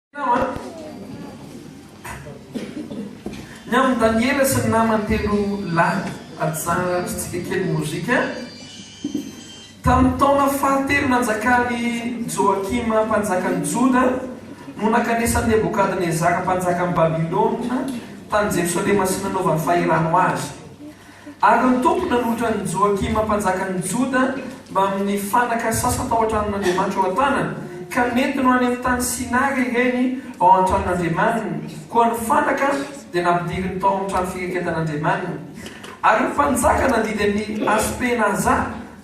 Ny amin'ny Daniela sy ny namany telo lahy atsika kely mozika tamin'ny taona fahatelo nanjakany Joakima mpanjakany Joda no nakanesan'ny Nebokadnezara mpanjakany Babilôna tany Jerosalema sy nanaovany fahirano azy. Ary ny tompo nanolotra ny Joakima mpanjakany Joda mba amin'ny fanaka sasatahotra n'Andriamanitra ao an-tanany ka mety no any amin'ny tany Sinary ireny ao an-tranon'Andriamanitra. Koa ny fanaka dia nampidiry ny tao amin'ny trano firaketan'Andriamanitra. Ary ny mpanjaka nandidy amin'ny Aspenaza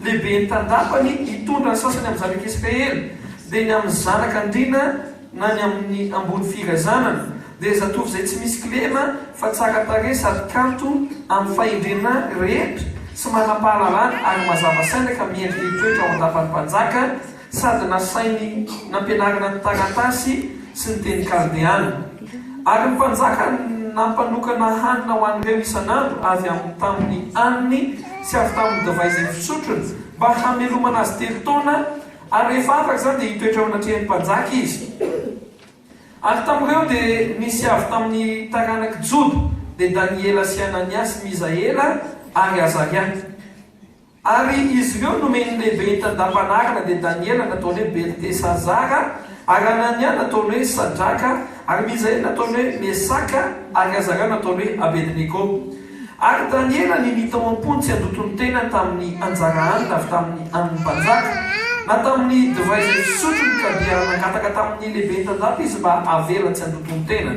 lehibe ny tandapany hitondra ny sasany amin'ny zanaka Israely dia ny amin'ny zanak'Andriana na ny amin'ny ambony firazanana dia zatovo izay tsy misy kilema fa tsara tarehy sady kanto amin'ny fahendrena rehetra sy manam-pahalalana ary mazava saina ka miendrika hitoetra ao an-dapan'ny mpanjaka sady nasainy nampianarana ny taratasy sy ny teny kaldeana. Ary ny mpanjaka nampanokana hanina ho an'ireo isan'andro avy amin'ny tamin'ny aniny sy avy tamin'ny divay izay fisotrony mba hamelomana azy 3 taona ary rehefa afaka izany dia hitoetra ao anatrehan'ny mpanjaka izy. Ary tamin'ireo dia nisy avy tamin'ny taranaka Joda dia Daniela sy Ananiasy, Misaela ary Azaria. Ary izy ireo nomeny lehibe tandapanarana dia Daniela nataony hoe Beltesazara ary Anania nataony hoe Sadraka ary Misaela nataony hoe Mesaka ary Azaria nataony hoe Abednego. Ary Daniela ninita ao am-pony tsy handotony tena tamin'ny anjara anina avy tamin'ny an'ny mpanjaka na tamin'ny divay izay fisotrony ka dia nangataka tamin'ny lehibe tandapa izy mba avela tsy handotony tena.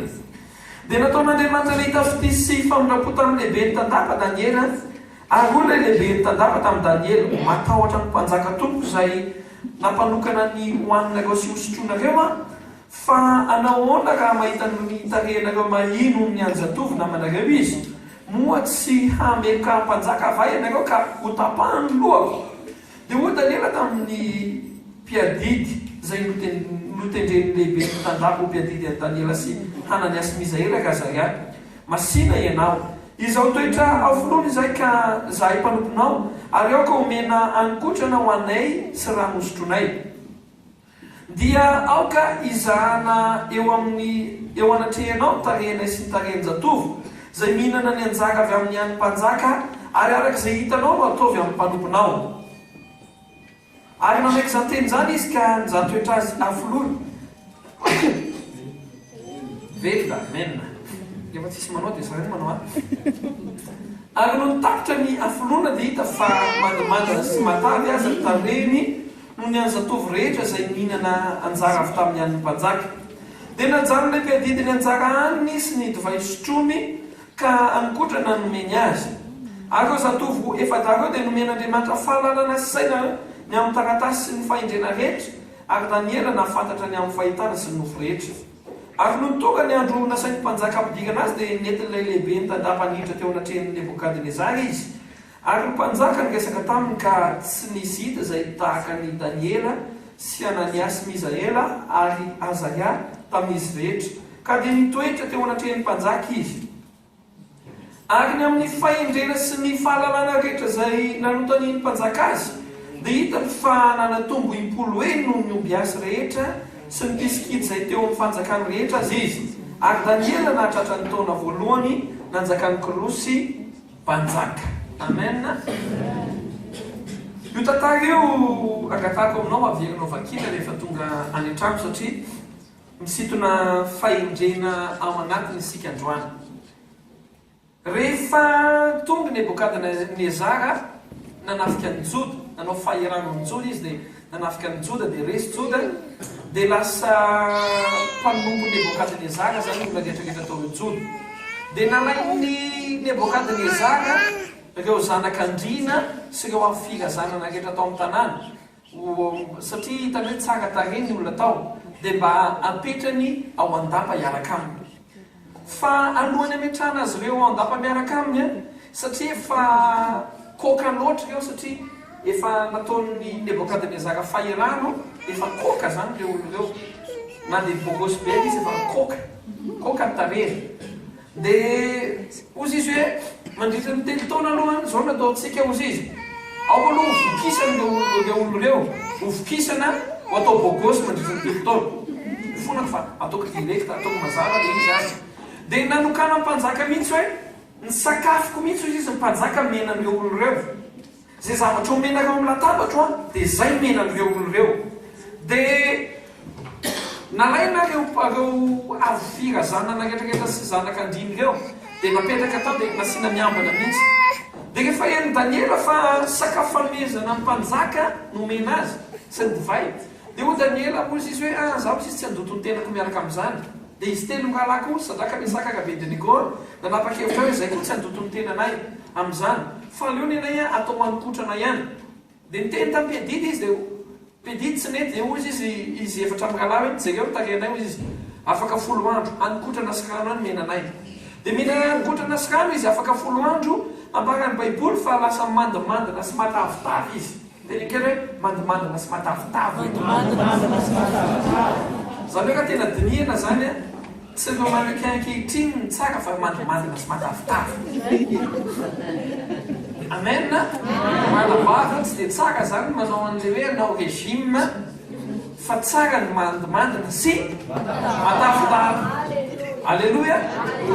Dia nataon'Andriamanitra ilay tafitry sy famindrapo tamin'ny lehibe tandapa Daniela ary olona lehibe tandapa tamin'ny Daniela matahotra ny mpanjaka tompoko izay nampanokana ny hoaninareo sy hosotroanareo fa anaoana raha mahita ny tarehinareo mahino ny anjatovo namanareo izy moa tsy hamelika mpanjaka avay ianareo ka ho tapahany lohako. Dia hoy Daniela tamin'ny mpiadidy izay notendren'ny lehibe tandapa ho mpiadidy any Daniela sy Ananiasy, Misaela ka Azaria, masina ianao izao toetra avoloana izay ka zahay mpanomponao ary ao ka omena ankotrana ho anay sy raha nosotronay. Dia aoka izahana eo anatrehanao tarehinay sy ny tarehin-jatovo izay mihinana ny anjara avy amin'ny an'ny mpanjaka ary arak'izay hitanao no ataovy amin'ny mpanomponao. Ary nameky izany teny izany izy ka nizatoetra azy afoloana. Velona, menina. Efa tsisy manao dia zareny manao ary no nitapitra ny afoloana dia hita fa mandimandina sy matavy azy ny tarehiny noho ny anjatovo rehetra izay mihinana anjara avy tamin'ny an'ny mpanjaka. Dia najanon'ilay mpiadidy ny anjara aniny sy ny divay sotrony ka ankotrana nomeny azy. Ary ireo zatovo efadara dia nomen'Andriamanitra fahalalana sy saina ny amin'ny taratasy sy ny fahendrena rehetra ary Daniela nafantatra ny amin'ny fahitana sy ny nofo rehetra. Ary no tonga ny andro nasain'ny mpanjaka ampidirana azy dia nentin'ilay lehibe ny tandapa niditra teo anatrehan'ny Nebokadnezara izy. Ary ny mpanjaka niresaka taminy ka tsy nisy hita izay tahaka ny Daniela sy Ananiasy, Misaela ary Azaria tamin'izy rehetra ka dia nitoetra teo anatrehan'ny mpanjaka izy. Ary ny amin'ny fahendrena sy ny fahalalana rehetra izay nanotany ny mpanjaka azy dia hitany fa nanatombo 10 noho ny omby asy rehetra sy ny mpisikity izay teo amin'ny fanjakany rehetra azy izy. Ary Daniela nahatratra ny taona voalohany nanjakany Korosy mpanjaka. Amen. Io tantara io agatako aminao averinao vakina rehefa tonga any an-trano satria misintona fahendrena ao anatiny isika androany. Rehefa tonga Nebokadnezara nanafika ny Joda, nanao fahirano ny Joda izy dia nanafika ny Joda dia resy Joda dia lasa mpanompo Nebokadnezara zany olona rehetrarehetra ataon'ny Joda. Dia nalain'ny Nebokadnezara ireo zanak'Andriana sy ireo amin'ny firazanana rehetra atao amin'ny tanàna satria hitany hoe tsara tarehy ny olona tao dia mba apetrany ao an-dapa hiaraka aminy. Fa alohany ametrahana azy ireo ao an-dapa miaraka aminy satria efa koka loatra ireo satria efa nataon'ny Nebokadnezara fahirano efa koka zany ireo olo ireo na dia bogosy be izy efa koka tarehy. Dia ozy izy hoe mandritra ny 3 taona alohany izao nataontsika ozy izy ao aloha hovokisana ireo olo ireo hovokisana ho atao bogosy mandritra ny 3 taona. manko fa ataoko direkta ataoko mazava le izy azy dia nanokana mpanjaka mihitsy hoe ny sakafoko mihitsy izy izy mpanjaka mena an'ireo olo ireo zay zavatra omenareo amin'ny latabatro a dia zay mena an'ireo olo ireo dia nalaina reo avofira zanana rehetrarehetra sy zanaka andriny ireo dia napetraka tao dia nasiana miambana mihitsy dia rehefa eny Daniela fa sakafo fanomezana mpanjaka nomena azy sy ny divay dia ho Daniela ozy izy hoe zaho izy tsy andoto ny tenako miaraka amin'izany dia izy telo ngalako sadraka misaka Abednego nanapa-kevitra hoe zay koa tsy andoto ny tenanay amin'izany fa leo nenay atao manikotrana ihany dia niteny tampedity izy dia pedity tsy nety dia ozy izy efatra am'ngala hoe jereo tarenay ozy izy afaka 10 andro anikotrana sirano any menanay dia mena anikotrana sirano izy afaka 10 andro amparany baiboly fa lasa mandimandina sy matavitavy izy dia nikely hoe mandimandina sy matavitavy zany hoe ka tena diniana zany a tsy lo manekankehitriny tsara fa mandimandina sy matavitavy amen manavava tsy dia tsara zany manao an'le hoe anao régime fa tsara ny mandimandina sy matavitavy alleloia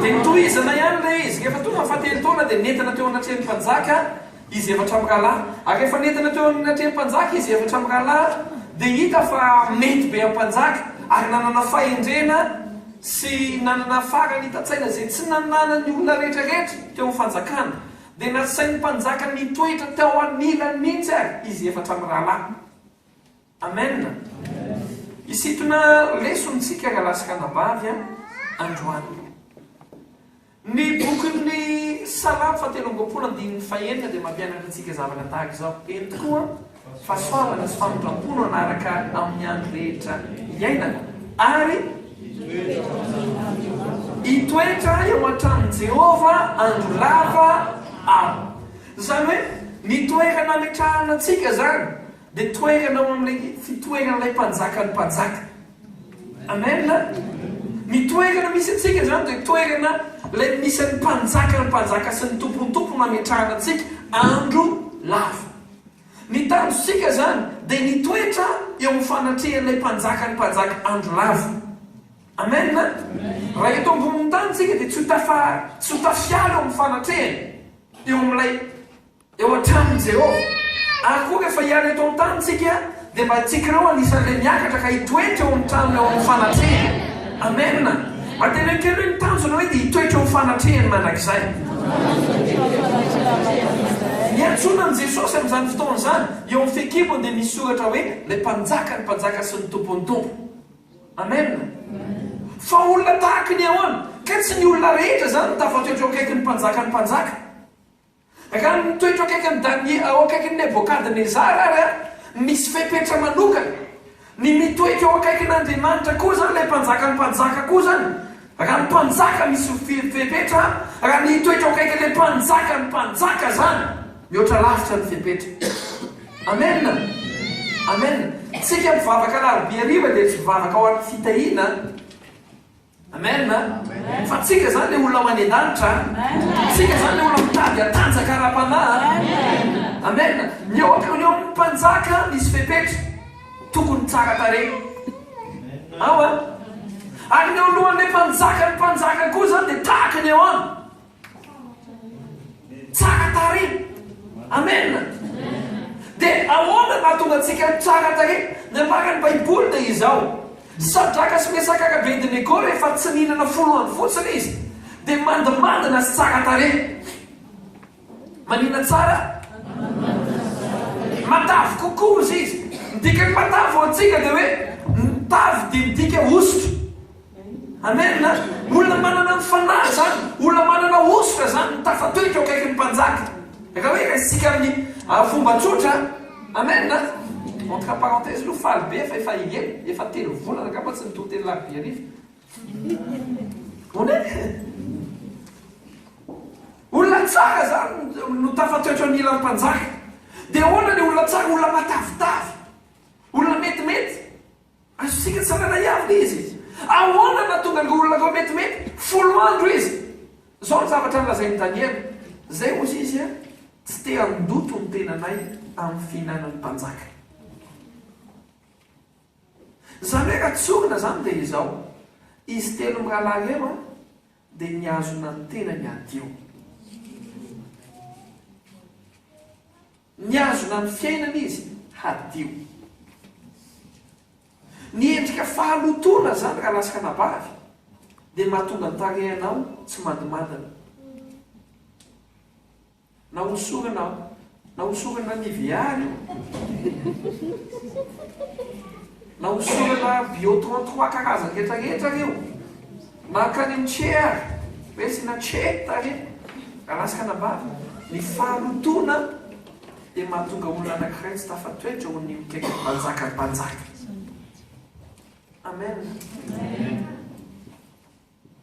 dia nitohizana ihany le izy rehefa tonga fahatelo taona dia nentina teo anatreny mpanjaka izy efatra am'rahalahy ary rehefa nentina teo anatreny mpanjaka izy efatra am'rahalahy dia hita fa mety be am'mpanjaka ary nanana fahendrena sy nanana farany hitatsaina zay tsy nanana ny olona rehetrarehetra teo amin'ny fanjakana dia nasain'ny mpanjaka nitoetra teo anilany mihitsy ary izy efatra am'rahalahy amen isitona lesontsika rahalasika nabavy a androany ny bokin'ny Salamo 7:9 dia mampianatra antsika zavatra tahaka izao eny tokoa fahasoavana sy famondram-pono anaraka amin'ny andro rehetra iainana ary hitoetra eo an-tranon'i Jehova andro lava ao zany hoe ny toerana ametrahana antsika zany dia toerana ao amin'ilay fitoeran'ilay mpanjaka ny mpanjaka amen ny toerana misy atsika zany dia toerana lay misy ny mpanjaka sy ny tompontompo nametrahana antsika andro lava ny tanjosika zany dia ny toetra eo amin'ny fanatrehan'ilay mpanjaka andro lava amen raha eto amboniny tany tsika dia tsy hotafialo eo amin'ny fanatrehany eo amin'ilay eo an-tranon'i Jehova ary koa rehefa hiala eto amin'ny tany tsika dia mba tsikareo anisan'ilay miakatra ka hitoetra eo amin'ny tranony eo amin'ny fanatrehany amen atena kely hoe ny tanjona hoe dia hitoetra eo amin'ny fanatrehany mandrakizay niantsonan'i Jesosy amin'izany fotoana zany eo amin'ny fekibony dia misy soratra hoe lay mpanjaka sy ny tompontompo amen fa olona tahaka ny ahoana ka tsy ny olona rehetra zany tafatoetra eo akaiky ny mpanjaka raha nitoetra akaiky ny Daniela ao akaiky ny Nebokadnezara ary a misy fepetra manokana ny mitoetra eo akaiky n'Andriamanitra koa zany lay mpanjaka koa zany raha ny mpanjaka misy fepetra raha ny hitoetra eo akaiky lay mpanjaka zany mihoatra lavitra ny fepetra amen tsika mivavaka alarobia ariva dia tsy mivavaka ao amin'ny fitahina amen fa tsika zany le olona manedanitra tsika zany le olona mitady atanjaka ara-panahy amen ny eo amin'ny mpanjaka misy fepetra tokony tsara tare ao a ary ny alohan'lay mpanjaka koa zany dia tahaka ny ahoana tsara tare amen dia ahoana nahatonga antsika tsara tare ny ambarany baiboly dia izao sadraka sy mesaka Abednego rehefa tsy nihinana 10 andro fotsiny izy dia mandimandina sy tsara tare manina tsara matavy kokoa izy midika ny matavy ao antsika dia hoe mitavy dia midika ositra amen olona manana ny fanahy zany olona manana ositra zany tafatoetra eo akaiky ny mpanjaka raha hoe raisika amin'ny fomba tsotra amen entre parenthèse lo faly be fa efa igely efa 3 volana kapa tsy nitotely larobe arifa one olona tsara zany no tafatoetra ny ilan'ny mpanjaka dia ahoana ny olona tsara olona matavitavy olona metimety azosika tsanana iavy izy ahoana na tonga ny olona ko metimety 10 andro izy zao ny zavatra nolazain'ny Daniela zay ozy izy a tsy te andoto ny tenanay amin'ny fihinanan'ny mpanjaka zany hoe katsorina zany dia izao izy telo mirahalah eo a dia niazona ny tena ny adio niazona ny fiainana izy hadio ny endrika fahalotona zany raha lasaka nabavy dia mahatonga ny tarehanao tsy mandomadana na hosorana ny viary na hosorana bio 33 karazany rehetrarehetra io na kany mtseary hoe sina tseta re raha lasaka nabavy ny fahalotona dia mahatonga olona anankiray tsy tafatoetra ho ny mikaiky mpanjaka ny mpanjaka amen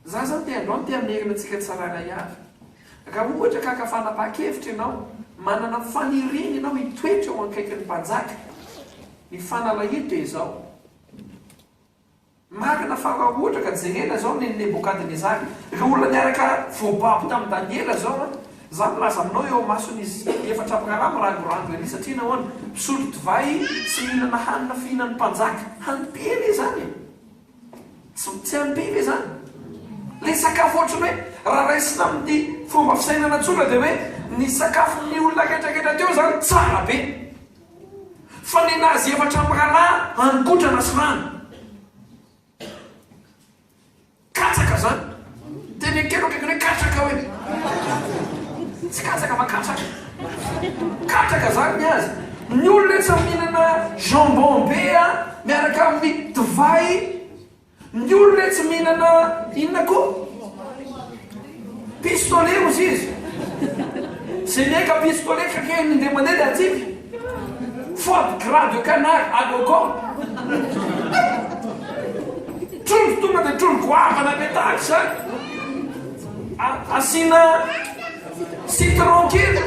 za zany te androany te amerina antsika tsararay avy raha ohatra kakafanapa-kevitra ianao manana faniriny ianao hitoetra ho ankaiky ny mpanjaka ny fanalahito izao marina fa raha ohatra ka jerena zao ny Nebukadnezary raha olona niaraka voababo tamin'ny Daniela zao za milaza aminao eo mason'izy efatra pirahara mirangorango ery satria nahoana misotro divay sy mihinana hanina fihinan'ny mpanjaka hampily zany tsy hampily zany le sakafo ohatrany hoe raha raisina amin'ny fomba fisainana tsola dia hoe ny sakafon'ny olona rehetrarehetra teo zany tsara be fa ny nazy efatra mirahalahy ankotrana sy rano katsaka zany teny kelo kaikany hoe katraka hoe tsy katsaka fa katraka zany ny azy ny olona tsy mihinana jambon be a miaraka amin'ny divay ny olona tsy mihinana inona koa pistolet ozy izy zay miaika pistolet kakeny nde mandeha dia atsika foie gras de canard agocor trondro tonga dia trondro goavana betaka zany asina citron kely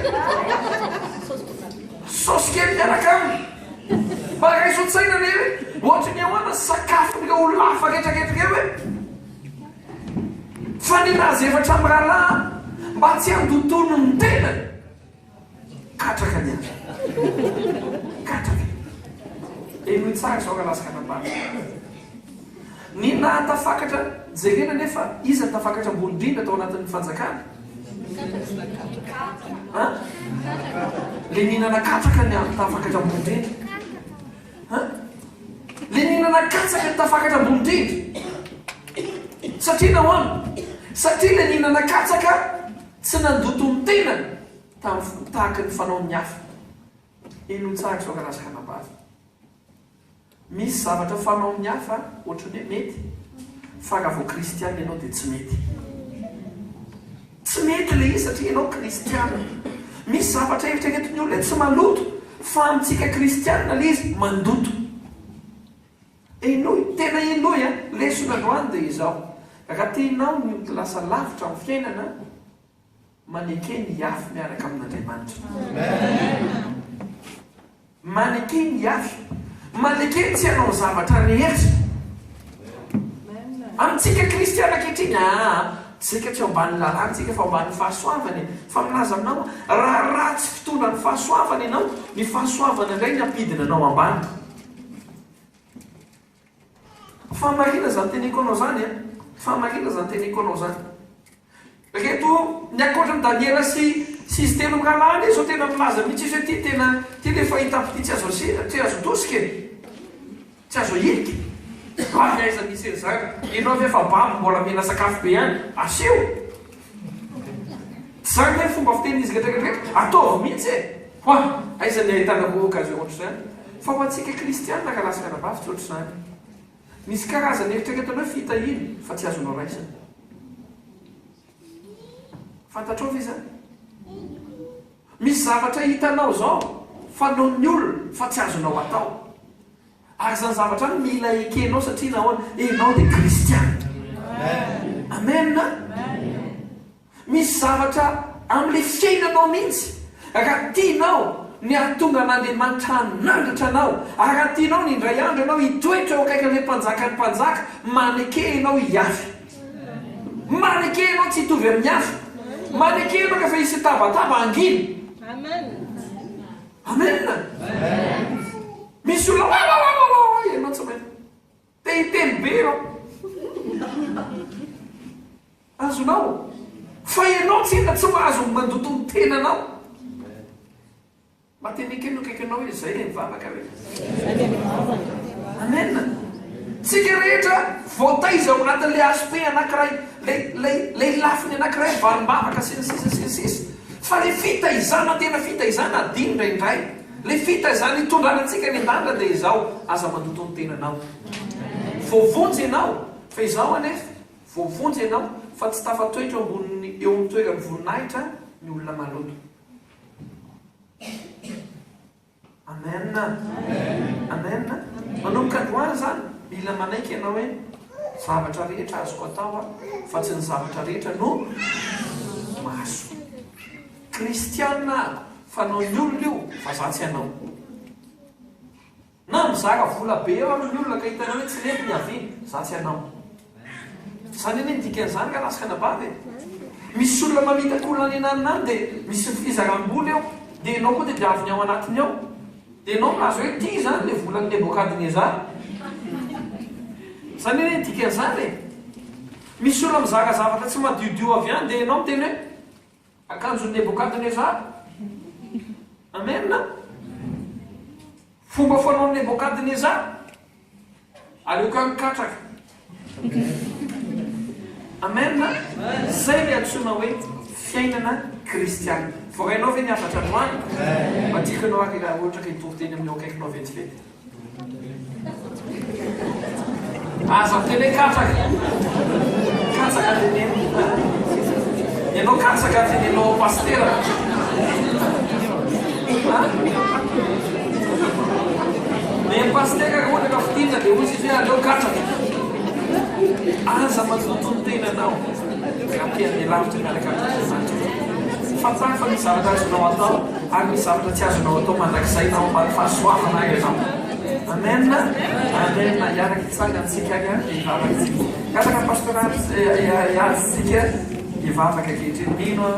saosy kely miaraka aminy mba raisotsaina le hoe ohatra ny ahoana sakafonyka olona hafa rehetrarehetra hoe fa ny nazy efatra mirahalahy mba tsy andotono ny tenany katraka ny azy katraka eno itsara zao ka lasaka nambany ny nahatafakatra jerena nefa izy tafakatra ambony indrindra tao anatin'ny fanjakana le nihinana katraka ny tafakatra ambony indrindra le nihinana katsaka ny tafakatra ambony indrindra satria nahoana satria le nihinana katsaka tsy nandoto ny tenany tahaka ny fanao ny hafa eno tsara zao ka lasaka nambavy misy zavatra fanao ny hafa ohatrany hoe mety fa raha vao kristiana ianao dia tsy mety tsy mety le izy satria ianao kristiana misy zavatra eritreretiny olona tsy maloto fa amintsika kristiana le izy mandoto enoy tena enoy a lesonandroany dia izao raha tianao ny lasa lavitra amin'ny fiainana maneke ny afy miaraka amin'Andriamanitra maneke ny afy maneke tsy hanao zavatra rehetra amintsika kristiana kehitriny tsika tsy ambany lalàntsika fa ambany fahasoavany fa milaza aminao raha ratsy fotoana ny fahasoavana ianao ny fahasoavana indray ny ampidina anao ambany famarina zany teneko anao zany famarina zany teneko anao zany reto ny akoatra ny Daniela sy izy telo mirahalahy zao tena milaza mihitsy izy hoe ty tena ty le fahitapity tsy azo tosika tsy azo ilika aiza misy zany ianao ve fa babo mbola mihina sakafo be ihany aseo tsy zany hoe fomba fiteny izy rehetrarehetra ataovy mihitsy hoa aiza ny ahitanako occasion ohatry zany fa ho antsika kristiana ka lasaka nabavy tsy ohatry zany misy karazany eritreretana hoe fitahiny fa tsy azonao raisana fantatrao izy zany misy zavatra hitanao zao fanaon'ny olona fa tsy azonao atao ary zany zavatra any mila ekenao satria nahoana enao dia kristiana amen misy zavatra amin'le fiainanao mihitsy raha tianao ny atonga an'Andriamanitra hanandratra anao ary raha tianao ny indray andro ianao hitoetra eo akaiky an'le mpanjaka ny mpanjaka maneke ianao hiafy maneke ianao tsy hitovy amin'ny afy maneke ianao rehefa hisy tabataba anginy amen misy olona ianao tsy maina itelybe rao azonao fa ianao tsina tsy mahazo mandoto ny tenanao matenikeno kaikanao hoe zay le mivavaka hoe amena tsika rehetra voataiza ao anatin'le aspe anankiray lay lafiny anankiray valim-bavaka sisy fa le fitaizana tena fitaizana adiny indraindray le fitaizana hitondranantsika ny andandra dia izao aza mandoto ny tenanao voavonjy ianao fa izao anefa voavonjy ianao fa tsy tafatoetra amboniny eo amin'ny toerany voninahitra ny olona maloto amena amena manomboka androany zany mila manaiky ianao hoe zavatra rehetra azoko atao fa tsy ny zavatra rehetra no maso kristianina fanao ny olona io fa za tsy ianao na mizaka vola be eo amin'ny olona ka hitanao hoe tsy lety ny aviny za tsy ianao zany eny dikan'izany ka lasika nabavy misy olona mamitak'olona ny ananina any dia misy fizaram-bola eo dia ianao koa dia diaviny ao anatiny ao dia ianao mahazo hoe ty zany le volan'ny nebokadnezar zany eny dikan'izany misy olona mizaka zavatra tsy madiodio avy any dia ianao miteny hoe akanjon'ny nebokadnezar amena fomba fanaon'ny nebokadnezar aleoko mikatraka amena zay le antsoina hoe fiainana kristiana vorainao ve niafatra androany matikanao aky raha ohatra ka hitory teny amin'eo akaikinao vetivety aza teny katraka katsaka teneny ianao katsaka tenenao pastera le pastera ka ohatra ka fitinja dia ozy izy hoe aleo katraka aza mazotono tenanao kapian'ny lavitra miarakatrakamanitra fantsany fa misy zavatra azonao atao ary misy zavatra tsy azonao atao mandrakizay nao mbaly fahasoafana ay anao amena amena iaraka itsangantsika aka ivavaka kasaka pastoraty iazytsika ivavaka kehitriny mino